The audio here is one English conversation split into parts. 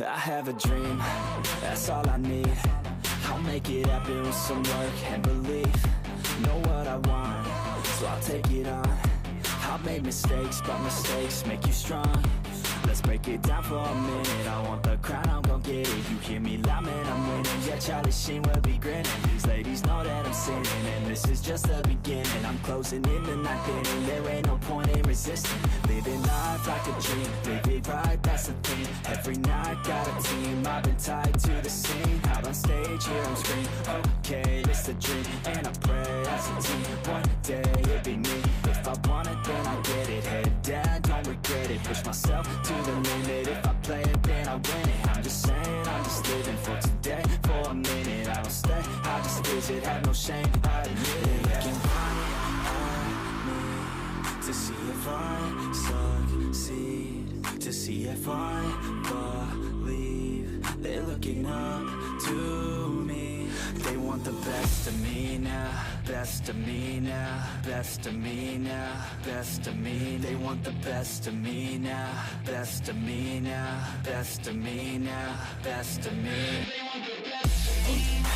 I have a dream, that's all I need. I'll make it happen with some work and belief. Know what I want, so I'll take it on. I've made mistakes, but mistakes make you strong. Let's break it down for a minute. I want the crown, I'm gon' get it. You hear me loud, man, I'm winning. Yeah, Charlie Sheen will be grinning. These ladies know that I'm sinning, and this is just the beginning. I'm closing in the ninth inning. There ain't no point in resisting. Living life like a dream, live it right, that's the thing. Every night, got a team, I've been tied to the scene. Out on stage, here I'm screaming, okay, it's a dream. And I pray as a team, one day it'll be me. If I want it, then I get it. Head down, don't regret it. Push myself to the limit. If I play it, then I win it. I'm just saying, I'm just living for today. For a minute, I don't stay, I just visit. Have no shame, I admit it. Looking right at me to see if I succeed, to see if I believe. They're looking up to me. They want the best of me now, best of me now, best of me now, best of me. They want the best of me now, best of me now, best of me now, best of me. They want the best of me now.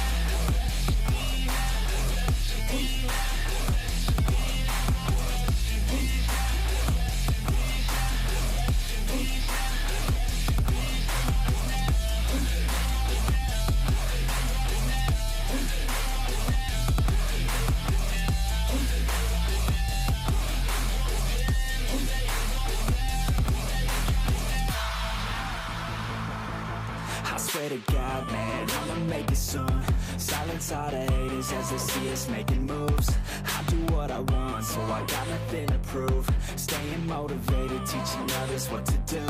Swear to God, man, I'ma make it soon. Silence all the haters as they see us making moves. I do what I want, so I got nothing to prove. Staying motivated, teaching others what to do.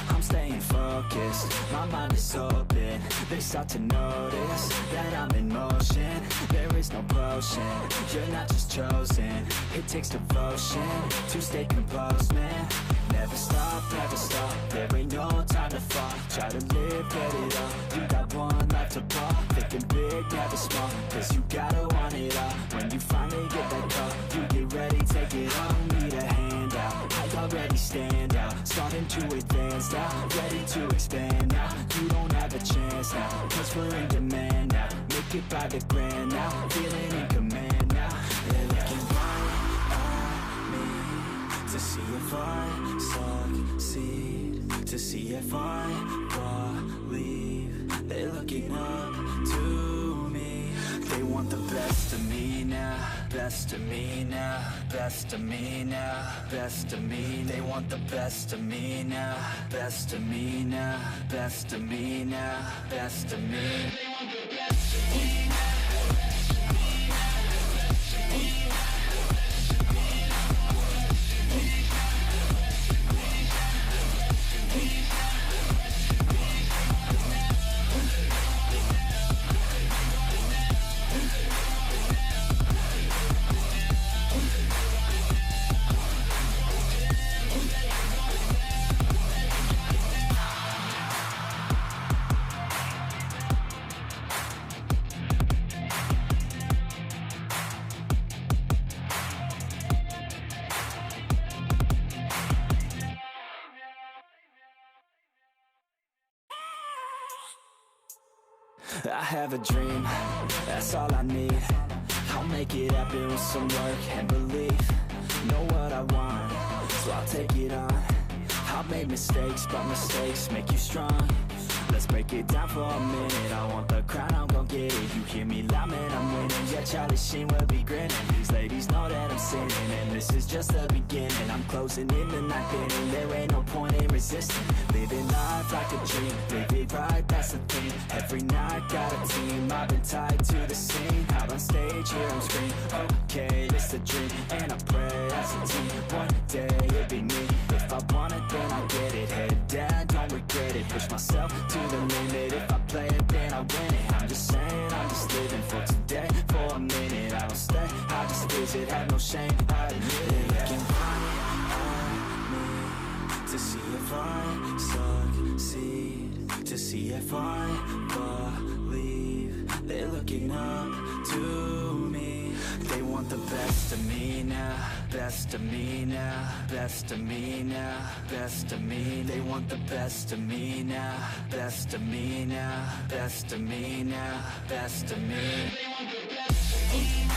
I'm staying focused, my mind is open. They start to notice that I'm in motion. There is no potion, you're not just chosen. It takes devotion to stay composed, man. Never stop, there ain't no time to fall. Try to live, get it up, you got one life to ball. Thinking big, never small, cause you gotta want it all. When you finally get that call, you get ready, take it on. Need a handout, I already stand out. Starting to advance now, ready to expand now. You don't have a chance now, cause we're in demand now. Make it by the grand now, feeling in command now. They're looking right at me to see if I succeed, to see if I believe. They're looking up to me. They want the best of me now, best of me now, best of me now, best of me. They want the best of me now, best of me now, best of me now, best of me. They want the best of me now. I have a dream, that's all I need. I'll make it happen with some work and belief. Know what I want, so I'll take it on. I've made mistakes, but mistakes make you strong. Let's break it down for a minute. I want the crown, I'm gon' get it. You hear me loud, man, I'm winning. Yeah, Charlie Sheen will be grinning. These ladies know that I'm sinning, and this is just the beginning. I'm closing in the ninth inning. There ain't no point in resisting. Living life like a dream, live it right, that's the thing. Every night, got a team, I've been tied to the scene. Out on stage, here I'm screaming, okay, it's a dream. And I pray as a team, one day it'll be me. If I want it, then I get it. Head down, don't regret it. Push myself to the limit. If I play it, then I win it. I'm just saying, I'm just living for today. For a minute, I don't stay, I just visit. Have no shame, I admit it. Looking right at me to see if I succeed, to see if I believe. They're looking up to me. They want the best of me now, best of me now, best of me now, best of me. They want the best of me now, best of me now, best of me now, best of me. They want the best of me now.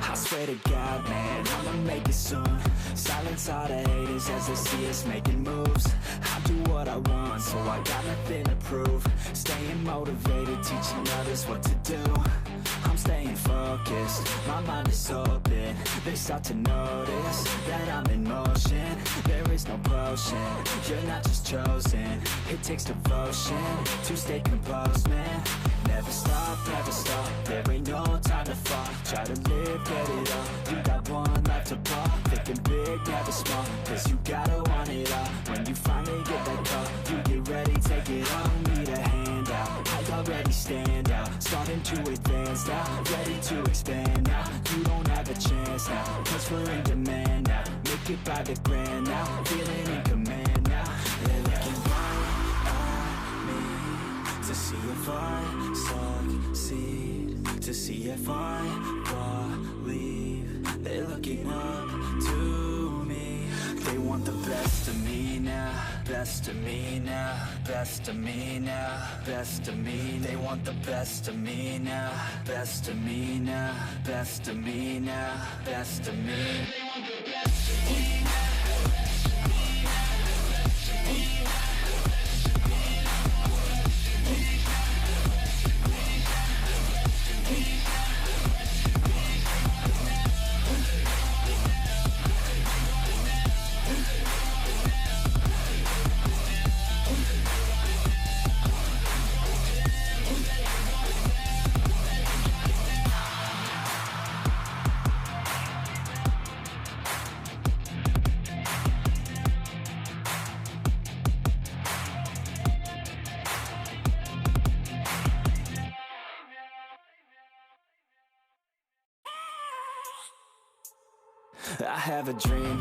I swear to God, man, I'ma make it soon. Silence all the haters as they see us making moves. I do what I want, so I got nothing to prove. Staying motivated, teaching others what to do. I'm staying focused, my mind is open. They start to notice that I'm in motion. There is no potion, you're not just chosen. It takes devotion to stay composed, man. Never stop, there ain't no time to fall. Try to live, get it all, you got one life to pop. Thinking big, never small, cause you gotta want it all. When you finally get that call, you get ready, take it on. Need a handout, I already stand out. Starting to advance now, ready to expand now. You don't have a chance now, cause we're in demand now. Make it by the grand now, feeling in command now. They're looking right at me to see if I succeed, to see if I believe. They're looking up to me. They want the best of me now, best of me now, best of me now, best of me. They want the best of me now, best of me now, best of me now, best of me. They want the best of me now. I have a dream,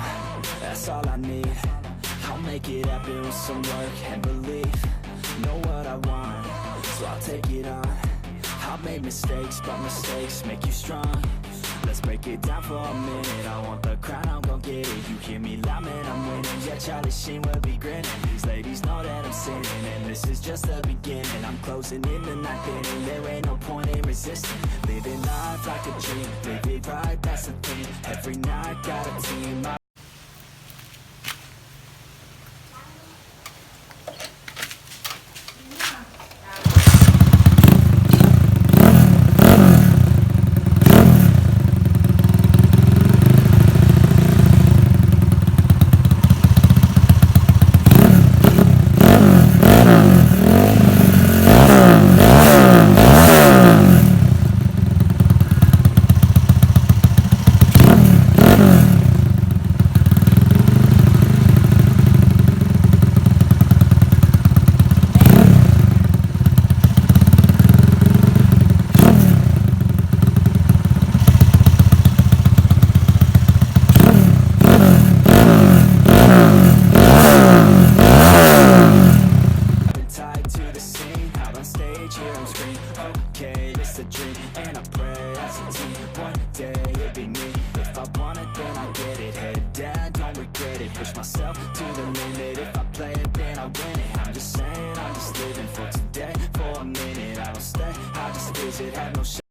that's all I need. I'll make it happen with some work and belief. Know what I want, so I'll take it on. I've made mistakes, but mistakes make you strong. Let's break it down for a minute. I want the crown, I'm gon' get it. You hear me loud, man, I'm winning. Yeah, Charlie Sheen will be grinning. These ladies know that I'm sinning, and this is just the beginning. I'm closing in the ninth inning. There ain't no point in resisting. Living life like a dream, live it right, that's the thing. Every night, got a team. Push myself to the limit. If I play it, then I win it. I'm just saying, I'm just living for today. For a minute, I don't stay, I just visit. Have